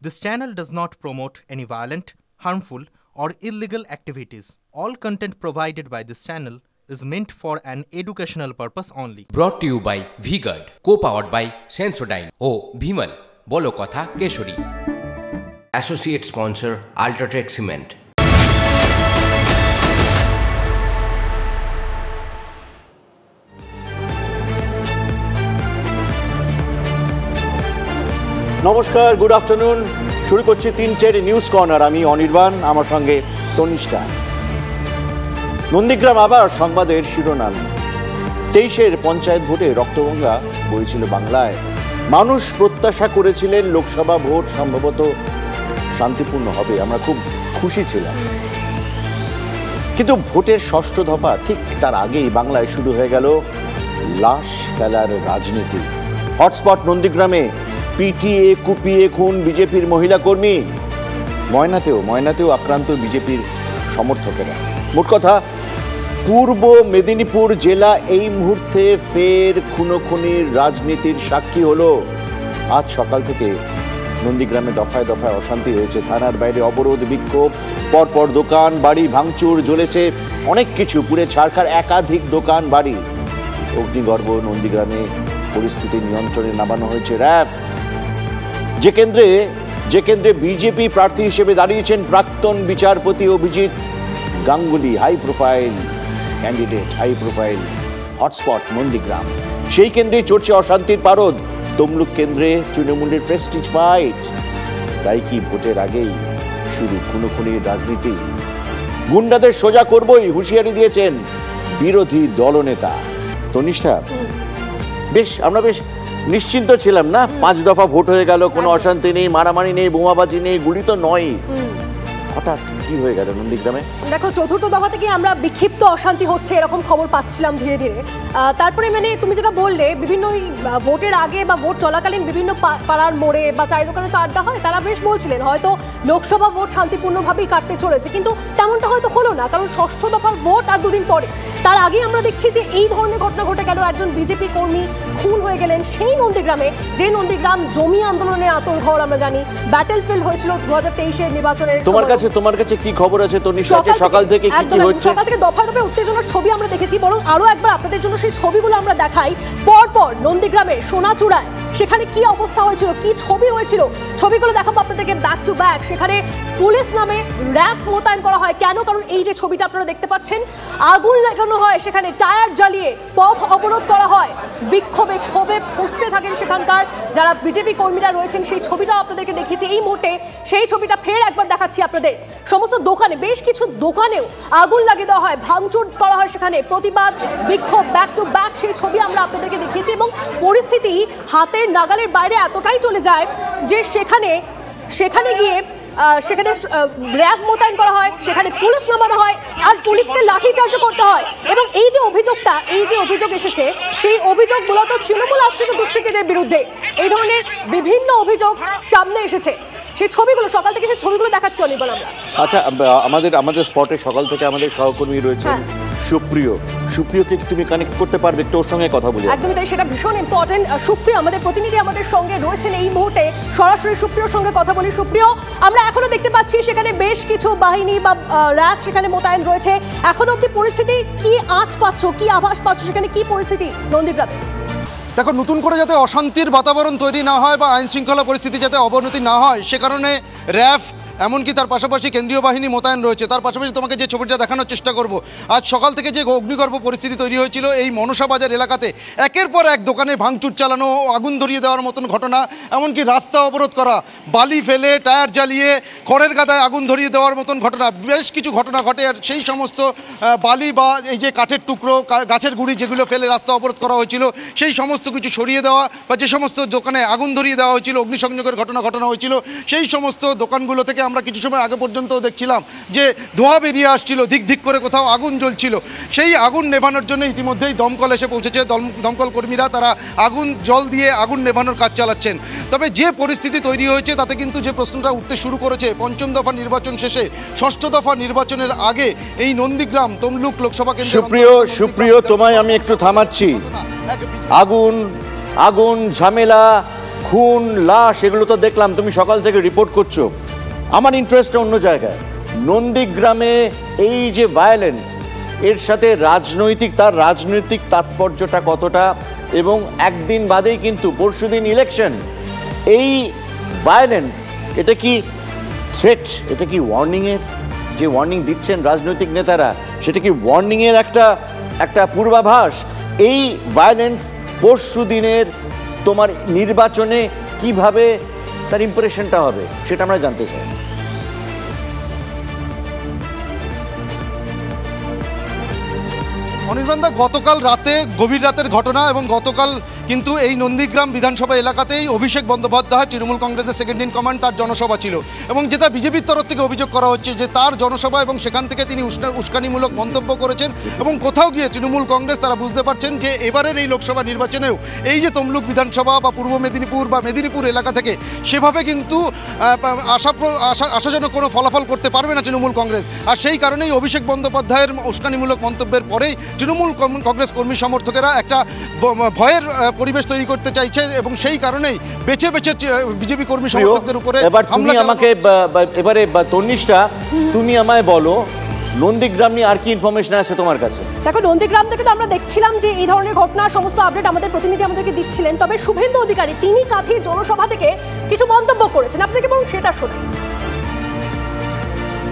This channel does not promote any violent, harmful, or illegal activities. All content provided by this channel is meant for an educational purpose only. Brought to you by V-Guard, co-powered by Sensodyne O Bhimal, বলো কথা কেশরী। Associate sponsor Ultratech Cement। নমস্কার, good afternoon. শুরু করছি 3-4 news corner. আমি অনির্বাণ, আমার সঙ্গে তনিষ্ঠা। নন্দীগ্রাম আবার সংবাদের শিরোনাম। 23-এর পঞ্চায়েত ভোটে রক্তগঙ্গা বইছিল বাংলায়। মানুষ প্রত্যাশা করেছিলেন লোকসভা ভোট সম্ভবত শান্তিপূর্ণ হবে, আমরা খুব খুশি ছিলাম। কিন্তু ভোটের ষষ্ঠ দফা ঠিক তার আগেই বাংলায় শুরু হয়ে গেল লাশ ফেলার রাজনীতি। হটস্পট নন্দীগ্রামে পিটিয়ে কুপিয়ে খুন বিজেপির মহিলা কর্মী। ময়নাতেও আক্রান্ত বিজেপির সমর্থকেরা। মোট কথা, পূর্ব মেদিনীপুর জেলা এই মুহূর্তে ফের খুনোখুনির রাজনীতির সাক্ষী হলো। আজ সকাল থেকে নন্দীগ্রামে দফায় দফায় অশান্তি হয়েছে। থানার বাইরে অবরোধ, বিক্ষোভ, পরপর দোকান বাড়ি ভাঙচুর, জ্বলেছে অনেক কিছু, পুড়ে ছারখার একাধিক দোকান বাড়ি। অগ্নিগর্ভ নন্দীগ্রামে পরিস্থিতি নিয়ন্ত্রণে নামানো হয়েছে র্যাব। যে কেন্দ্রে বিজেপি প্রার্থী হিসেবে দাঁড়িয়েছেন প্রাক্তন বিচারপতি Abhijit Ganguly, high profile candidate, high profile hotspot Nandigram. সেই কেন্দ্রেই চড়ছে অশান্তির পারদ। তমলুক কেন্দ্রে তৃণমূলের প্রেস্টিজ ফাইট। তাই কি ভোটের আগেই শুরু খুনোখুনির রাজনীতি? গুন্ডাদের সোজা করবই হুঁশিয়ারি দিয়েছেন বিরোধী দলনেতা। তনিষ্ঠা, আমরা বেশ নিশ্চিন্ত ছিলাম না? 5 দফা ভোট হয়ে গেল, কোনো অশান্তি নেই, মারামারি নেই, বোমাবাজি নেই, গুলি তো নয়। হঠাৎ কি হয়ে গেল নন্দীগ্রামে? দেখো, চতুর্থ দফা থেকে আমরা বিক্ষিপ্ত অশান্তি হচ্ছে এরকম খবর পাচ্ছিলাম ধীরে ধীরে। তারপরে তুমি যেটা বললে, বিভিন্ন ভোটের আগে বা ভোট চলাকালীন বিভিন্ন পাড়ার মোড়ে বা চায়ের দোকানে তো আড্ডা হয়। তারা বেশ বলছিলেন হয়তো লোকসভা ভোট শান্তিপূর্ণভাবেই কাটতে চলেছে, কিন্তু তেমনটা হয়তো হলো না, কারণ ষষ্ঠ দফার ভোট আর 2 দিন পরে। তার আগে আমরা দেখছি যে এই ধরনের ঘটনা ঘটে গেল। একজন বিজেপি কর্মী খুন হয়ে গেলেন সেই নন্দীগ্রামে, যে নন্দীগ্রাম জমি আন্দোলনের আঁতুড়ঘর আমরা জানি, ব্যাটেল ফিল্ড হয়েছিল 2023-এর নির্বাচনের। তোমার কাছে কি খবর আছে তনিষ্ঠা? সকাল থেকে কি হচ্ছে? সকাল থেকে দফায় দফায় উত্তেজনার ছবি আমরা দেখেছি। বরং আরো একবার আপনাদের জন্য সেই ছবিগুলো আমরা দেখাই। পরপর নন্দীগ্রামে সোনাচূড়ায় সেখানে কি অবস্থা হয়েছিল, কি ছবি হয়েছিল, ছবিগুলো দেখাবো আপনাদেরকে ব্যাক টু ব্যাক। সেখানে পুলিশ নামে র্যাব মোতায়েন করা হয়। কেন? কারণ এই যে ছবিটা আপনারা দেখতে পাচ্ছেন, আগুন লাগানো হয়, সেখানে টায়ার জ্বালিয়ে পথ অবরোধ করা হয়, বিক্ষোভে ক্ষোভে ফুঁসতে থাকেন সেখানকার যারা বিজেপি কর্মীরা রয়েছেন। সেই ছবিটা আপনাদেরকে দেখিয়েছি এই মুহূর্তে। সেই ছবিটা ফের একবার দেখাচ্ছি আপনাদের। সমস্ত দোকানে, বেশ কিছু দোকানেও আগুন লাগিয়ে দেওয়া হয়, ভাঙচুর করা হয়, সেখানে প্রতিবাদ বিক্ষোভ ব্যাক টু ব্যাক সেই ছবি আমরা আপনাদেরকে দেখিয়েছি। এবং পরিস্থিতি হাতের নাগালের বাইরে এতটাই চলে যায় যে সেখানে গিয়ে সেখানে র্যাব মোতায়েন করা হয়, সেখানে পুলিশ নামানো হয়, আর পুলিশকে লাঠিচার্জ করতে হয়। এবং এই যে অভিযোগ এসেছে, সেই অভিযোগ মূলত তৃণমূল আশ্রিত দুষ্কৃতীদের বিরুদ্ধে। এই ধরনের বিভিন্ন অভিযোগ সামনে এসেছে। সেই ছবিগুলো সকাল থেকে সেই ছবিগুলো দেখাচ্ছি অনির্বাণ আমরা। আচ্ছা, আমাদের স্পটে সকাল থেকে আমাদের সহকর্মী রয়েছে সুপ্রিয়কে তুমি কানেক্ট করতে পারবে একটু? ওর সঙ্গে কথা বলি। একদমই তাই, সেটা ভীষণ ইম্পর্টেন্ট। সুপ্রিয় আমাদের প্রতিনিধি আমাদের সঙ্গে রয়েছেন এই মুহূর্তে। সরাসরি সুপ্রিয়র সঙ্গে কথা বলি। সুপ্রিয়, আমরা এখনো দেখতে পাচ্ছি সেখানে বেশ কিছু বাহিনী বা র্যাব সেখানে মোতায়েন রয়েছে। এখনো অব্দি পরিস্থিতি কি আঁচ পাচ্ছ, কি আভাস পাচ্ছ, সেখানে কি পরিস্থিতি নন্দীগ্রামে? দেখো, নতুন করে যাতে অশান্তির বাতাবরণ তৈরি না হয় বা আইন শৃঙ্খলা পরিস্থিতি যাতে অবনতি না হয়, সে কারণে র্যাব এমনকি তার পাশাপাশি কেন্দ্রীয় বাহিনী মোতায়েন রয়েছে। তার পাশাপাশি তোমাকে যে ছবিটা দেখানোর চেষ্টা করব, আজ সকাল থেকে যে অগ্নিগর্ভ পরিস্থিতি তৈরি হয়েছিল এই মনসা বাজার এলাকাতে, একের পর এক দোকানে ভাঙচুর চালানো, আগুন ধরিয়ে দেওয়ার মতন ঘটনা, এমনকি রাস্তা অবরোধ করা, বালি ফেলে টায়ার জ্বালিয়ে খড়ের গাদায় আগুন ধরিয়ে দেওয়ার মতন ঘটনা, বেশ কিছু ঘটনা ঘটে। আর সেই সমস্ত বালি বা এই যে কাঠের টুকরো, গাছের গুঁড়ি যেগুলো ফেলে রাস্তা অবরোধ করা হয়েছিল, সেই সমস্ত কিছু সরিয়ে দেওয়া, বা যে সমস্ত দোকানে আগুন ধরিয়ে দেওয়া হয়েছিল, অগ্নিসংযোগের ঘটনা হয়েছিল, সেই সমস্ত দোকানগুলো থেকে আমরা কিছু সময় আগে পর্যন্ত দেখছিলাম যে ধোঁয়া বেরিয়ে আসছিল, ধিক ধিক করে কোথাও আগুন জ্বলছিল। সেই আগুন নেভানোর জন্য ইতিমধ্যেই দমকল এসে পৌঁছেছে। দমকল কর্মীরা তারা জল দিয়ে আগুন নেভানোর কাজ চালাচ্ছেন। তবে যে পরিস্থিতি তৈরি হয়েছে তাতে কিন্তু যে প্রশ্নটা উঠতে শুরু করেছে, পঞ্চম দফা নির্বাচন শেষে ষষ্ঠ দফা নির্বাচনের আগে এই নন্দীগ্রাম তমলুক লোকসভা কেন্দ্র। সুপ্রিয়, তোমায় আমি একটু থামাচ্ছি। আগুন ঝামেলা খুন, লাশ, এগুলো তো দেখলাম, তুমি সকাল থেকে রিপোর্ট করছো। আমার ইন্টারেস্টটা অন্য জায়গায়। নন্দীগ্রামে এই যে ভায়োলেন্স, এর সাথে তার রাজনৈতিক তাৎপর্যটা কতটা, এবং একদিন বাদেই কিন্তু পরশুদিন ইলেকশন। এই ভায়োলেন্স, এটা কি থ্রেট, এটা কি ওয়ার্নিংয়ের, যে ওয়ার্নিং দিচ্ছেন রাজনৈতিক নেতারা, সেটা কি ওয়ার্নিংয়ের একটা পূর্বাভাস? এই ভায়োলেন্স পরশুদিনের তোমার নির্বাচনে কিভাবে তার ইমপ্রেশনটা হবে, সেটা আমরা জানতে চাই। অনির্বাণদা, গতকাল রাতে, গভীর রাতের ঘটনা, এবং গতকাল কিন্তু এই নন্দীগ্রাম বিধানসভা এলাকাতেই অভিষেক বন্দ্যোপাধ্যায়, তৃণমূল কংগ্রেসের সেকেন্ড ইন কমান্ড, তার জনসভা ছিল, এবং যেটা বিজেপির তরফ থেকে অভিযোগ করা হচ্ছে যে তার জনসভা এবং সেখান থেকে তিনি উস্কানিমূলক মন্তব্য করেছেন, এবং কোথাও গিয়ে তৃণমূল কংগ্রেস তারা বুঝতে পারছেন যে এবারের এই লোকসভা নির্বাচনেও এই যে তমলুক বিধানসভা বা পূর্ব মেদিনীপুর বা মেদিনীপুর এলাকা থেকে সেভাবে কিন্তু আশাজনক কোনো ফলাফল করতে পারবে না তৃণমূল কংগ্রেস। আর সেই কারণেই অভিষেক বন্দ্যোপাধ্যায়ের উস্কানিমূলক মন্তব্যের পরেই তৃণমূল কংগ্রেস কর্মী সমর্থকেরা একটা ভয়ের পরিবেশ তৈরি করতে চাইছে, এবং সেই কারণেই বেছে বেছে বিজেপি কর্মী সমর্থকদের উপরে। এবার তুমি আমাকে এবারে তন্নিষ্ঠা, তুমি আমায় বলো নন্দীগ্রাম নিয়ে আর কি ইনফরমেশন আছে তোমার কাছে? দেখো, নন্দীগ্রাম থেকে তো আমরা দেখছিলাম যে এই ধরনের ঘটনা, সমস্ত আপডেট আমাদের প্রতিনিধি আমাদেরকে দিচ্ছিলেন। তবে শুভেন্দু অধিকারী তিনি কাঁথির জনসভা থেকে কিছু মন্তব্য করেছেন, আপনাকে বরং সেটা শোনাই।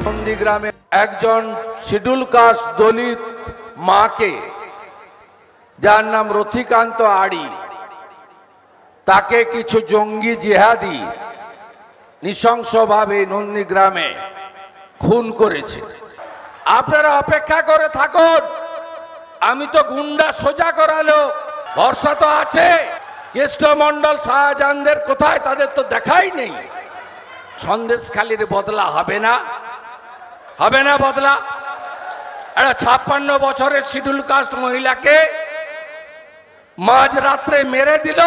নন্দীগ্রামে একজন শিডিউল কাস্ট দলিত মাকে, যার নাম রথিকান্ত আড়ি, তাকে কিছু জঙ্গি জিহাদি নৃশংসভাবে নন্দীগ্রামে খুন করেছে। আপনারা অপেক্ষা করে থাকুন, আমি তো গুন্ডা সোজা করালো, ভরসা তো আছে। কৃষ্ণমন্ডল, শাহজাহানদের কোথায়, তাদের তো দেখাই নেই। সন্দেশখালীর বদলা হবে না, হবে না বদলা। একটা 56 বছরের শিডিউল কাস্ট মহিলাকে মাঝ রাত্রে মেরে দিল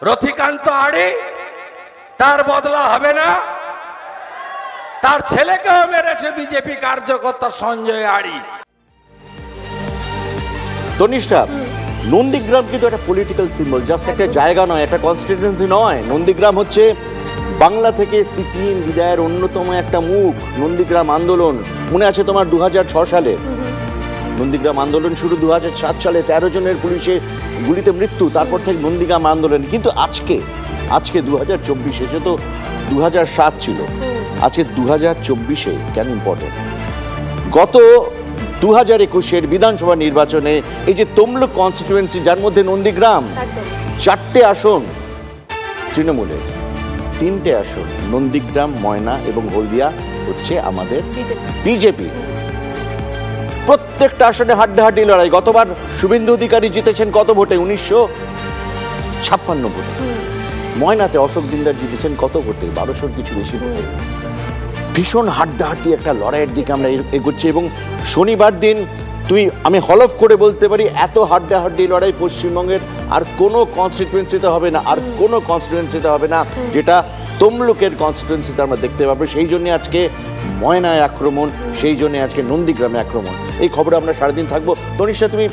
রথিকান্ত আড়ি, তার বদলা হবে না? তার ছেলেকেও মেরেছে বিজেপি কার্যকর্তা সঞ্জয় আড়ি। তনিষ্ঠা, নন্দীগ্রাম কিন্তু একটা পলিটিক্যাল সিম্বল, জাস্ট একটা জায়গা নয়, একটা কনস্টিটিউয়েন্সি নয়। নন্দীগ্রাম হচ্ছে বাংলা থেকে সিপিএম বিদায়ের অন্যতম একটা মুখ। নন্দীগ্রাম আন্দোলন মনে আছে তোমার 2006 সালে? নন্দীগ্রাম আন্দোলন শুরু 2007 সালে, 13 জনের পুলিশের গুলিতে মৃত্যু, তারপর থেকে নন্দীগ্রাম আন্দোলন। কিন্তু আজকে 2024, সে তো 2007 ছিল, আজকে 2024-এ কেন ইম্পর্টেন্ট? গত 2021-এর বিধানসভা নির্বাচনে এই যে তমলুক কনস্টিটিউয়েন্সি, যার মধ্যে নন্দীগ্রাম, 4টে আসন তৃণমূলের, 3টে আসন নন্দীগ্রাম, ময়না এবং হলদিয়া হচ্ছে আমাদের বিজেপি। প্রত্যেকটা আসনে হাড্ডাহাড্ডি লড়াই। গতবার শুভেন্দু অধিকারী জিতেছেন কত ভোটে? 1956 ভোটে। ময়নাতে অশোক দিনদার জিতেছেন কত ভোটে? 1200 কিছু বেশি ভোটে। ভীষণ হাড্ডাহাড্ডি একটা লড়াইয়ের দিকে আমরা এগোচ্ছি, এবং শনিবার দিন আমি হলফ করে বলতে পারি এত হাড্ডাহাড্ডি লড়াই পশ্চিমবঙ্গের আর কোনো কনস্টিটুয়েন্সিতে হবে না, আর কোনো কনস্টিটুয়েন্সিতে হবে না, যেটা তমলুকের কনস্টিটুয়েন্সিতে আমরা দেখতে পাবো। সেই জন্য আজকে ময়নায় আক্রমণ, সেই জন্য আজকে নন্দীগ্রামে আক্রমণ। এই খবরে আমরা সারাদিন থাকবো। তনিষ্ঠা, তুমি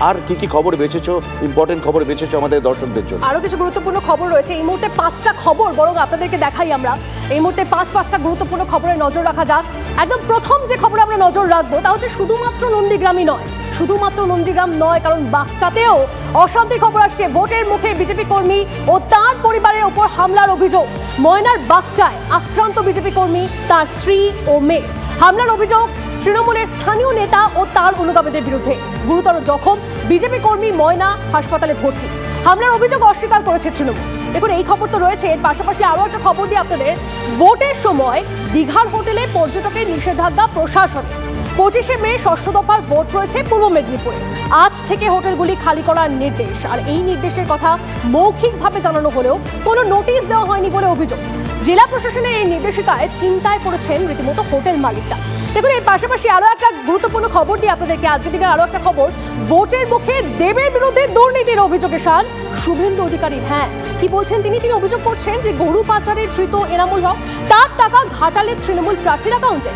আর কি খবর বেঁচেছো, ইম্পর্টেন্ট খবর বেঁচেছো আমাদের দর্শকদের জন্য? আরো কিছু গুরুত্বপূর্ণ খবর রয়েছে এই মুহূর্তে, 5টা খবর বরং আপনাদেরকে দেখাই আমরা। এই মুহূর্তে 5টা গুরুত্বপূর্ণ খবরে নজর রাখা যাক। একদম প্রথম যে খবরে আমরা নজর রাখবো তা হচ্ছে শুধুমাত্র নন্দীগ্রামই নয়, শুধুমাত্র নন্দীগ্রাম নয়, কারণ বাচ্চাতেও অশান্তির খবর আসছে। ভোটের মুখে বিজেপি কর্মী ও তার পরিবারের উপর হামলার অভিযোগ। ময়নার বাচ্চায় আক্রান্ত বিজেপি কর্মী, তার স্ত্রী ও মেয়ে। হামলার অভিযোগ তৃণমূলের স্থানীয় নেতা ও তার অনুগামীদের বিরুদ্ধে। গুরুতর জখম বিজেপি কর্মী, ময়না হাসপাতালে ভর্তি। হামলার অভিযোগ অস্বীকার করেছে তৃণমূল। দেখুন, এই খবর তো রয়েছে, এর পাশাপাশি আরও একটা খবর দিই আপনাদের। ভোটের সময় দীঘার হোটেলে পর্যটকের নিষেধাজ্ঞা প্রশাসনের। 25শে মে 6ষ্ঠ দফার ভোট রয়েছে পূর্ব মেদিনীপুরে। আজ থেকে হোটেলগুলি খালি করার নির্দেশ। আর এই নির্দেশের কথা মৌখিকভাবে জানানো হলেও কোনো নোটিশ দেওয়া হয়নি বলে অভিযোগ। জেলা প্রশাসনের এই নির্দেশিকায় চিন্তায় পড়েছেন রীতিমতো হোটেল মালিকরা। দেখুন এর পাশাপাশি আরো একটা গুরুত্বপূর্ণ খবর দিই আপনাদেরকে, আজকের দিনের আরো একটা খবর, ভোটের মুখে দেবের বিরুদ্ধে দুর্নীতির অভিযোগে শান শুভেন্দু অধিকারী। হ্যাঁ, কি বলছেন তিনি? তিনি অভিযোগ করছেন যে গরু পাচারে ধৃত এনামুল হক তার টাকা ঘাটালে তৃণমূল প্রার্থীর অ্যাকাউন্টে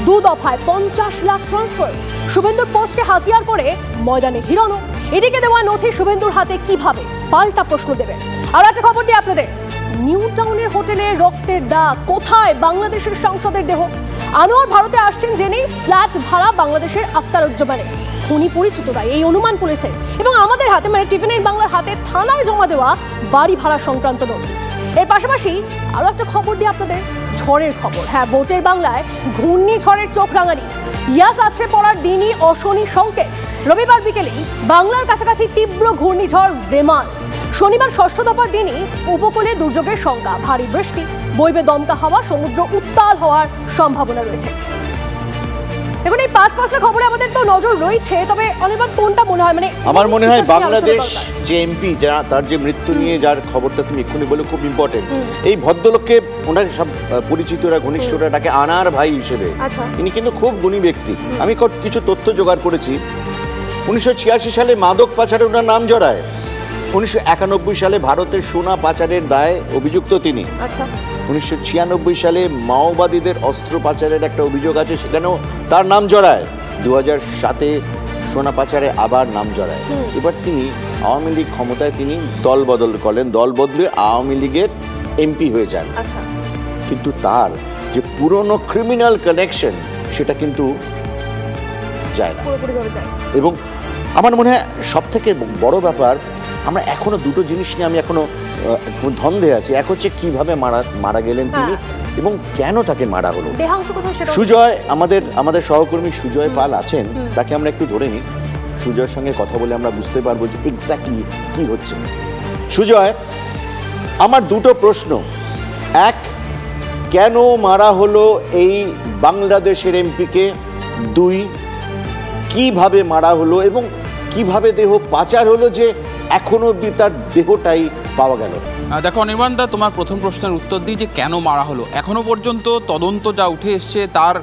2 দফায় 50 লাখ ট্রান্সফার। শুভেন্দুর পোস্টকে হাতিয়ার করে ময়দানে হিরণও। এদিকে দেওয়া নথি শুভেন্দুর হাতে কিভাবে, পাল্টা প্রশ্ন দেবেন। আর একটা খবর দিই আপনাদের, নিউ টাউনের হোটেলে রক্তের দাগ, কোথায় বাংলাদেশের সংসদের দেহ? আনোয়ার ভারতে আসছেন জেনেই ফ্ল্যাট ভাড়া বাংলাদেশের আখতারুজ্জামানের। খুনি পরিচিতরা এই অনুমান পুলিশের, এবং আমাদের হাতে মানে টিভি9 বাংলার হাতে থানায় জমা দেওয়া বাড়ি ভাড়া সংক্রান্ত নথি। এর পাশাপাশি আরো একটা খবর দিই আপনাদের, ঝড়ের খবর। হ্যাঁ, ভোটের বাংলায় ঘূর্ণিঝড়ের চোখ রাঙানি, ইয়াস আছড়ে পড়ার দিনই অশনি সংকেত। রবিবার বিকেলেই বাংলার কাছাকাছি তীব্র ঘূর্ণিঝড় রেমাল। শনিবার 6ষ্ঠ দফার দিনই উপকূলে দুর্যোগের সংখ্যা, ভারী বৃষ্টি, বইবে দমকা হাওয়া, সমুদ্র উত্তাল হওয়ার সম্ভাবনা রয়েছে। এখন এই 5-5টা খবরে আমাদের তো নজর রয়েছে, তবে অনির্বাণ কোনটা মনে হয়, মানে আমার মনে হয় বাংলাদেশ যে এমপি তার যে মৃত্যু নিয়ে যার খবরটা তুমি এক্ষুনি বলে খুব ইম্পর্টেন্ট, এই ভদ্রলোককে ওনার সব পরিচিতরা ঘনিষ্ঠরা তাকে আনার ভাই হিসেবে, ইনি কিন্তু খুব গুণী ব্যক্তি। আমি কিছু তথ্য জোগাড় করেছি। 1986 সালে মাদক পাচারে ওনার নাম জড়ায়। 1991 সালে ভারতের সোনা পাচারের দায়ে অভিযুক্ত তিনি। 1996 সালে মাওবাদীদের অস্ত্র পাচারের একটা অভিযোগ আছে, সেখানেও তার নাম জড়ায়। 2007-এ সোনা পাচারে আবার নাম জড়ায়। এবার তিনি আওয়ামী লীগ ক্ষমতায়, তিনি দল বদল করলেন, দল বদলে আওয়ামী লীগের এমপি হয়ে যান। কিন্তু তার যে পুরনো ক্রিমিনাল কানেকশন সেটা কিন্তু যায় না। এবং আমার মনে হয় সব থেকে বড় ব্যাপার, আমরা এখনো দুটো জিনিস নিয়ে আমি এখনো ধন্দে আছি। এক হচ্ছে কিভাবে মারা গেলেন তিনি এবং কেন তাকে মারা হলো। সুজয়, আমাদের সহকর্মী সুজয় পাল আছেন, তাকে আমরা একটু ধরে নিই। সুজয়ের সঙ্গে কথা বলে আমরা বুঝতে পারবো যে এক্স্যাক্টলি কি হচ্ছে। সুজয়, আমার দুটো প্রশ্ন। এক, কেন মারা হলো এই বাংলাদেশের এমপিকে? 2, কিভাবে মারা হলো এবং কিভাবে দেহ পাচার হলো যে এখনো অবধি তার দেহটাই পাওয়া গেল? দেখো অনির্বাণদা, তোমার প্রথম প্রশ্নের উত্তর দিই যে কেন মারা হলো। এখনো পর্যন্ত তদন্ত যা উঠে এসছে, তার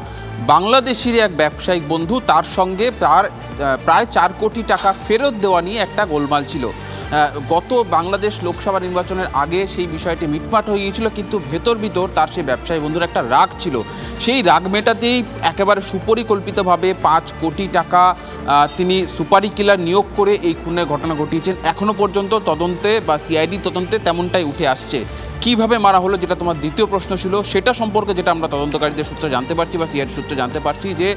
বাংলাদেশের এক ব্যবসায়িক বন্ধু, তার সঙ্গে প্রায় 4 কোটি টাকা ফেরত দেওয়া নিয়ে একটা গোলমাল ছিল। গত বাংলাদেশ লোকসভা নির্বাচনের আগে সেই বিষয়টি মিটমাট হয়ে গিয়েছিল, কিন্তু ভেতর তার সেই ব্যবসায়ী বন্ধুর একটা রাগ ছিল। সেই রাগ মেটাতেই একেবারে সুপরিকল্পিতভাবে 5 কোটি টাকা তিনি সুপারি কিলার নিয়োগ করে এই খুনের ঘটনা ঘটিয়েছেন। এখনও পর্যন্ত তদন্তে বা সিআইডি তদন্তে তেমনটাই উঠে আসছে। কিভাবে মারা হলো, যেটা তোমার দ্বিতীয় প্রশ্ন ছিল, সেটা সম্পর্কে যেটা আমরা তদন্তকারীদের সূত্রে জানতে পারছি বা সিআইডি সূত্রে জানতে পারছি যে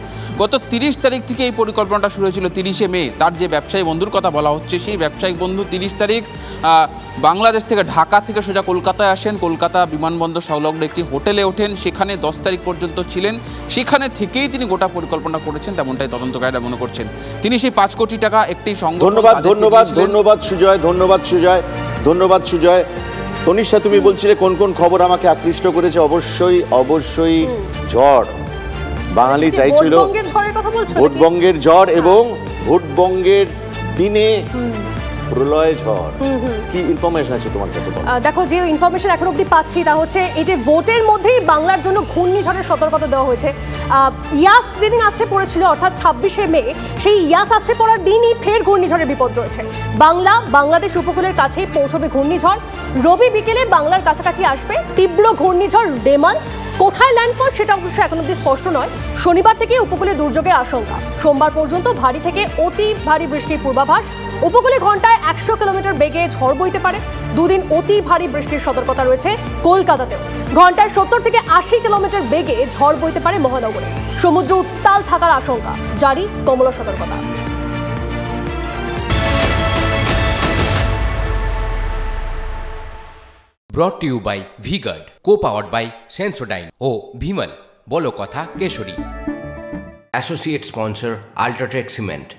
গত 30 তারিখ থেকে এই পরিকল্পনাটা শুরু হয়েছিল। 30শে মে তার যে ব্যবসায়ী বন্ধুর কথা বলা হচ্ছে, সেই ব্যবসায়িক বন্ধু 30 তারিখ বাংলাদেশ থেকে, ঢাকা থেকে সোজা কলকাতায় আসেন। কলকাতা বিমানবন্দর সংলগ্ন একটি হোটেলে ওঠেন, সেখানে 10 তারিখ পর্যন্ত ছিলেন। সেখানে থেকেই তিনি গোটা পরিকল্পনা করেছেন, তেমনটাই তদন্তকারীরা মনে করছেন। তিনি সেই 5 কোটি টাকা একটি সংগঠন। ধন্যবাদ সুজয়। তনিষ্ঠা, তুমি বলছিলে কোন কোন খবর আমাকে আকৃষ্ট করেছে? অবশ্যই ঝড়। বাঙালি চাইছিল ভোটবঙ্গের ঝড় এবং ভোটবঙ্গের দিনে প্রলয় ঝড়। কি ইনফরমেশন আছে তোমার কাছে? দেখো, যে ইনফরমেশন এখন অবধি পাচ্ছি তা হচ্ছে এই যে ভোটের মধ্যেই বাংলার জন্য ঘূর্ণিঝড়ের সতর্কতা দেওয়া হয়েছে। ইয়াস যেদিন আছড়ে পড়েছিল, অর্থাৎ 26শে মে, সেই ইয়াস আছড়ে পড়ার দিনই ফের ঘূর্ণিঝড়ের বিপদ রয়েছে। বাংলাদেশ উপকূলের কাছে পৌঁছবে ঘূর্ণিঝড়। রবি বিকেলে বাংলার কাছাকাছি আসবে তীব্র ঘূর্ণিঝড় রেমাল। কোথায় ল্যান্ডফল সেটা অবশ্য এখন অবধি স্পষ্ট নয়। শনিবার থেকে উপকূলে দুর্যোগের আশঙ্কা। সোমবার পর্যন্ত ভারী থেকে অতি ভারী বৃষ্টির পূর্বাভাস। উপকূলে ঘন্টায় 100 কিলোমিটার বেগে ঝড় বইতে পারে। 2 দিন অতি ভারী বৃষ্টির সতর্কতা রয়েছে কলকাতাতেও। ঘন্টায় 70 থেকে 80 কিলোমিটার বেগে ঝড় বইতে পারে মহানগরে। সমুদ্র উত্তাল থাকার আশঙ্কা, জারি কমলা সতর্কতা। Brought to you by V-Guard, co-powered by Sensodyne O Bhimal, বলো কথা কেশরী। Associate sponsor Ultratech Cement.